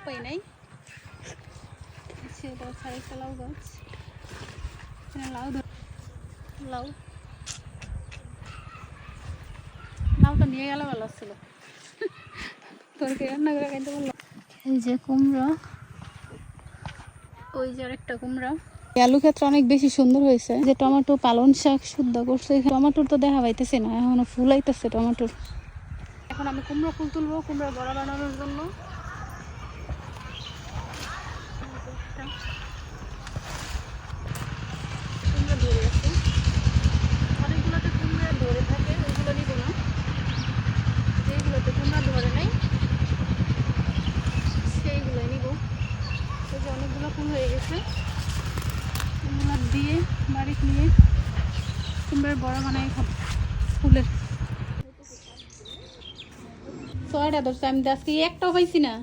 পাই নাই সেটা সাইডটা লাউ গাছ লাউ লাউ লাউটা নিয়ে গেলে ভালো ছিল তোর রান্না করে খাইতে বললাম। এই যে কুমড়া, ওই যে আরেকটা কুমড়া। আলু ক্ষেত্রে অনেক বেশি সুন্দর হয়েছে। যে টমেটো পালন শাক শুদ্ধ করছে, টমেটোর তো দেখা পাইতেছে না, এখনো ফুল আইতেছে টমেটোর। এখন আমি কুমড়া ফুল তুলবো কুমড়া বড়া বানানোর জন্য। কুমড়া ধরে আছে, অনেকগুলোতে কুমড়া ধরে থাকে, ওইগুলো নিব না। যেইগুলোতে কুমড়া ধরে নাই সেইগুলোই নিব। এই যে অনেকগুলো ফুল হয়ে গেছে, কুমড়া দিয়ে বাড়িতে নিয়ে কুমড়ার বড়া বানাই খাবো। ফুলের ছয়টা ধরছে, আমি আজকে একটাও পাইছি না।